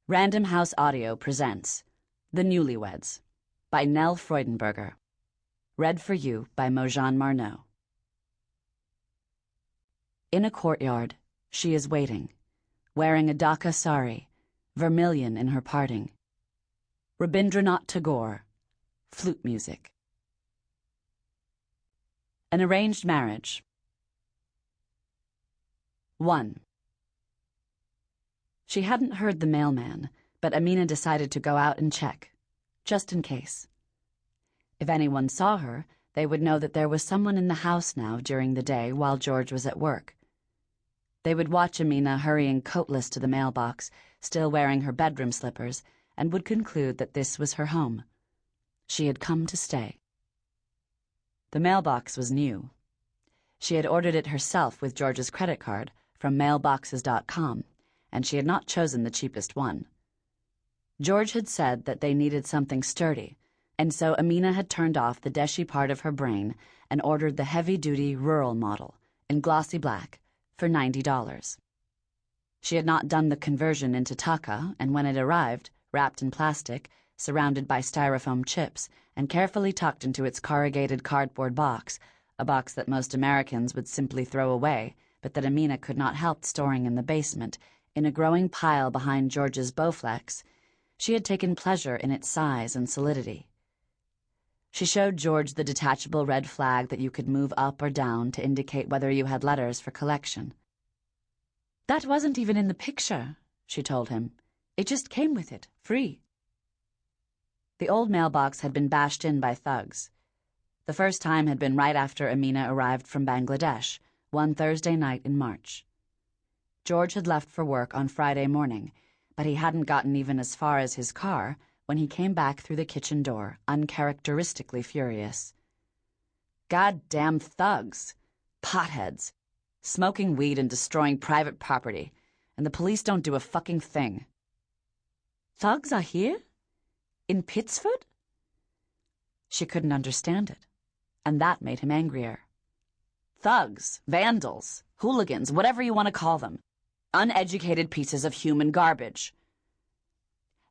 Random House Audio presents The Newlyweds by Nell Freudenberger. Read for you by Mozhan Marnò. In a courtyard, she is waiting, wearing a Dhaka sari, vermilion in her parting. Rabindranath Tagore, flute music. An arranged marriage. 1. She hadn't heard the mailman, but Amina decided to go out and check, just in case. If anyone saw her, they would know that there was someone in the house now during the day while George was at work. They would watch Amina hurrying coatless to the mailbox, still wearing her bedroom slippers, and would conclude that this was her home. She had come to stay. The mailbox was new. She had ordered it herself with George's credit card from mailboxes.com, and she had not chosen the cheapest one. George had said that they needed something sturdy, and so Amina had turned off the deshy part of her brain and ordered the heavy-duty rural model in glossy black for $90. She had not done the conversion into taka, and when it arrived, wrapped in plastic, surrounded by styrofoam chips, and carefully tucked into its corrugated cardboard box, a box that most Americans would simply throw away, but that Amina could not help storing in the basement, in a growing pile behind George's Bowflex, she had taken pleasure in its size and solidity. She showed George the detachable red flag that you could move up or down to indicate whether you had letters for collection. "That wasn't even in the picture," she told him. "It just came with it, free." The old mailbox had been bashed in by thugs. The first time had been right after Amina arrived from Bangladesh, one Thursday night in March. George had left for work on Friday morning, but he hadn't gotten even as far as his car when he came back through the kitchen door, uncharacteristically furious. "Goddamn thugs! Potheads! Smoking weed and destroying private property, and the police don't do a fucking thing." "Thugs are here? In Pittsford?" She couldn't understand it, and that made him angrier. "Thugs, vandals, hooligans, whatever you want to call them. Uneducated pieces of human garbage."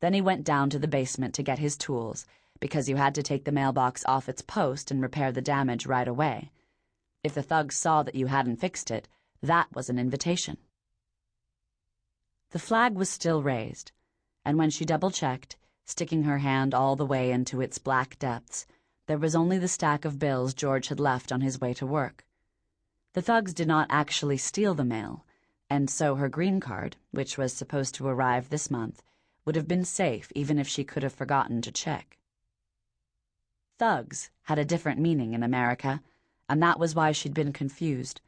Then he went down to the basement to get his tools, because you had to take the mailbox off its post and repair the damage right away. If the thugs saw that you hadn't fixed it, that was an invitation. The flag was still raised, and when she double-checked, sticking her hand all the way into its black depths, there was only the stack of bills George had left on his way to work. The thugs did not actually steal the mail, and so her green card, which was supposed to arrive this month, would have been safe even if she could have forgotten to check. Thugs had a different meaning in America, and that was why she'd been confused.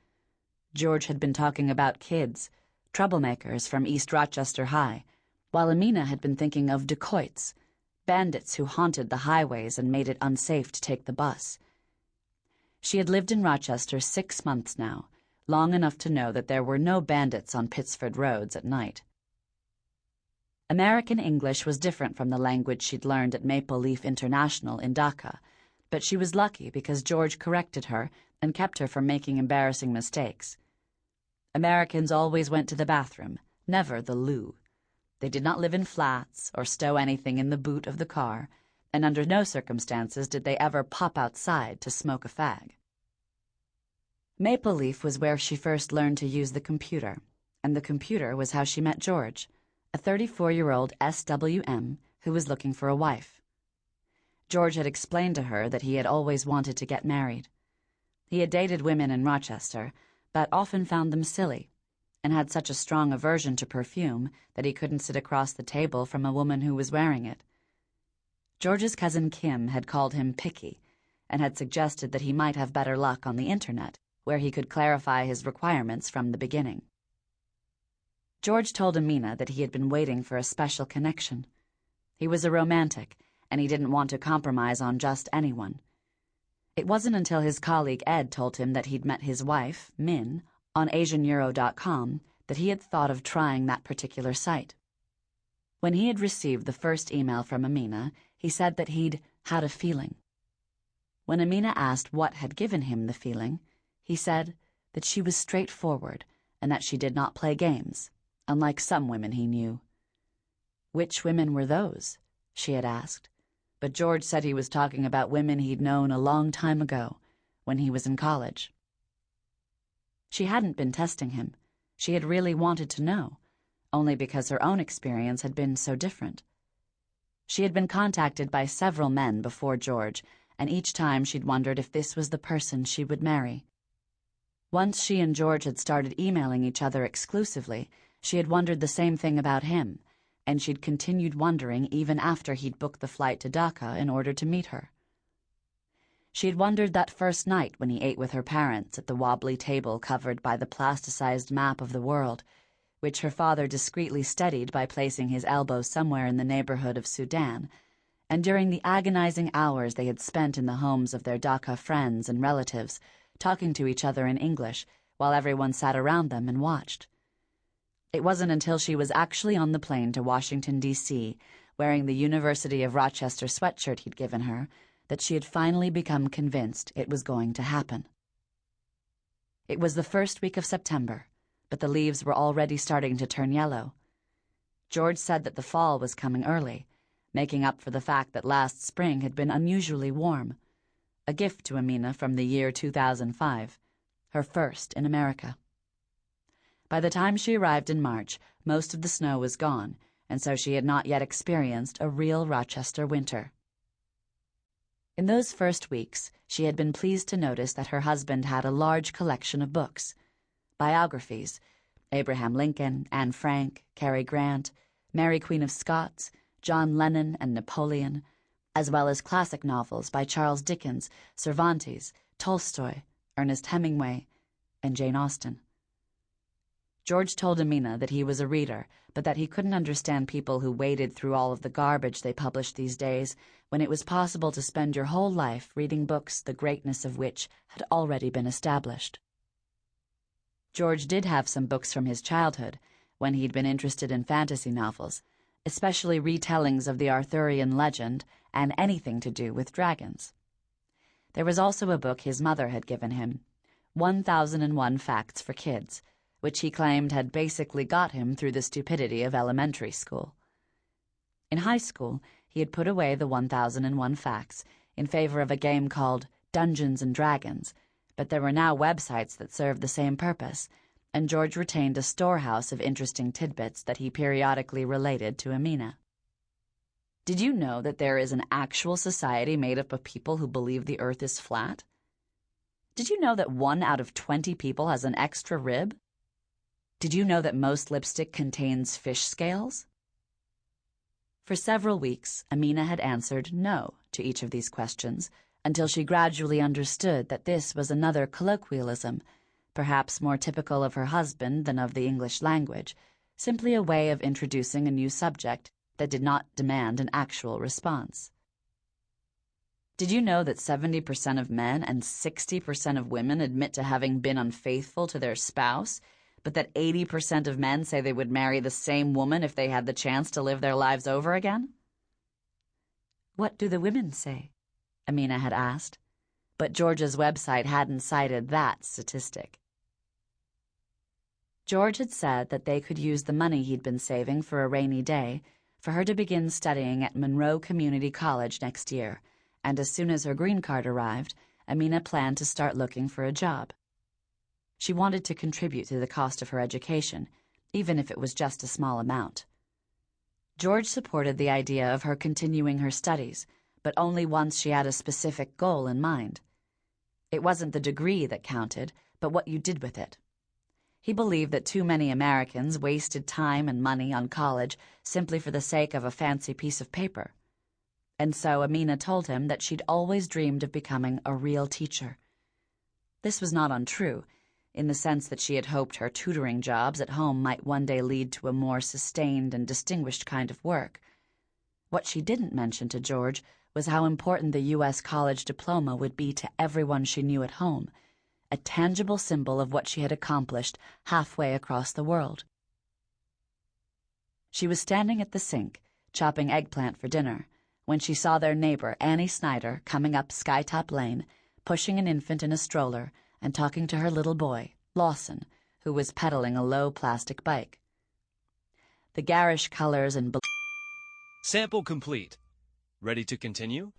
George had been talking about kids, troublemakers from East Rochester High, while Amina had been thinking of dacoits, bandits who haunted the highways and made it unsafe to take the bus. She had lived in Rochester 6 months now, long enough to know that there were no bandits on Pittsford roads at night. American English was different from the language she'd learned at Maple Leaf International in Dhaka, but she was lucky because George corrected her and kept her from making embarrassing mistakes. Americans always went to the bathroom, never the loo. They did not live in flats or stow anything in the boot of the car, and under no circumstances did they ever pop outside to smoke a fag. Maple Leaf was where she first learned to use the computer, and the computer was how she met George, a 34-year-old SWM who was looking for a wife. George had explained to her that he had always wanted to get married. He had dated women in Rochester, but often found them silly, and had such a strong aversion to perfume that he couldn't sit across the table from a woman who was wearing it. George's cousin Kim had called him picky, and had suggested that he might have better luck on the internet, where he could clarify his requirements from the beginning. George told Amina that he had been waiting for a special connection. He was a romantic, and he didn't want to compromise on just anyone. It wasn't until his colleague Ed told him that he'd met his wife, Min, on AsianEuro.com that he had thought of trying that particular site. When he had received the first email from Amina, he said that he'd had a feeling. When Amina asked what had given him the feeling, he said that she was straightforward and that she did not play games, unlike some women he knew. Which women were those? She had asked, but George said he was talking about women he'd known a long time ago, when he was in college. She hadn't been testing him. She had really wanted to know, only because her own experience had been so different. She had been contacted by several men before George, and each time she'd wondered if this was the person she would marry. Once she and George had started emailing each other exclusively, she had wondered the same thing about him, and she'd continued wondering even after he'd booked the flight to Dhaka in order to meet her. She had wondered that first night when he ate with her parents at the wobbly table covered by the plasticized map of the world, which her father discreetly steadied by placing his elbow somewhere in the neighborhood of Sudan, and during the agonizing hours they had spent in the homes of their Dhaka friends and relatives, talking to each other in English while everyone sat around them and watched. It wasn't until she was actually on the plane to Washington, D.C., wearing the University of Rochester sweatshirt he'd given her, that she had finally become convinced it was going to happen. It was the first week of September, but the leaves were already starting to turn yellow. George said that the fall was coming early, making up for the fact that last spring had been unusually warm, a gift to Amina from the year 2005, her first in America. By the time she arrived in March, most of the snow was gone, and so she had not yet experienced a real Rochester winter. In those first weeks, she had been pleased to notice that her husband had a large collection of books, biographies, Abraham Lincoln, Anne Frank, Cary Grant, Mary Queen of Scots, John Lennon and Napoleon, as well as classic novels by Charles Dickens, Cervantes, Tolstoy, Ernest Hemingway, and Jane Austen. George told Amina that he was a reader, but that he couldn't understand people who waded through all of the garbage they published these days, when it was possible to spend your whole life reading books the greatness of which had already been established. George did have some books from his childhood, when he'd been interested in fantasy novels, especially retellings of the Arthurian legend and anything to do with dragons. There was also a book his mother had given him, 1001 Facts for Kids, which he claimed had basically got him through the stupidity of elementary school. In high school, he had put away the 1001 Facts in favor of a game called Dungeons and Dragons, but there were now websites that served the same purpose, and George retained a storehouse of interesting tidbits that he periodically related to Amina. Did you know that there is an actual society made up of people who believe the earth is flat? Did you know that 1 out of 20 people has an extra rib? Did you know that most lipstick contains fish scales? For several weeks, Amina had answered no to each of these questions, until she gradually understood that this was another colloquialism, perhaps more typical of her husband than of the English language, simply a way of introducing a new subject that did not demand an actual response. Did you know that 70% of men and 60% of women admit to having been unfaithful to their spouse, but that 80% of men say they would marry the same woman if they had the chance to live their lives over again? What do the women say? Amina had asked, but George's website hadn't cited that statistic. George had said that they could use the money he'd been saving for a rainy day for her to begin studying at Marnò Community College next year, and as soon as her green card arrived, Amina planned to start looking for a job. She wanted to contribute to the cost of her education, even if it was just a small amount. George supported the idea of her continuing her studies, but only once she had a specific goal in mind. It wasn't the degree that counted, but what you did with it. He believed that too many Americans wasted time and money on college simply for the sake of a fancy piece of paper. And so Amina told him that she'd always dreamed of becoming a real teacher. This was not untrue, in the sense that she had hoped her tutoring jobs at home might one day lead to a more sustained and distinguished kind of work. What she didn't mention to George was how important the U.S. college diploma would be to everyone she knew at home, a tangible symbol of what she had accomplished halfway across the world. She was standing at the sink, chopping eggplant for dinner, when she saw their neighbor, Annie Snyder, coming up Skytop Lane, pushing an infant in a stroller and talking to her little boy, Lawson, who was pedaling a low plastic bike. The garish colors and Sample complete. Ready to continue?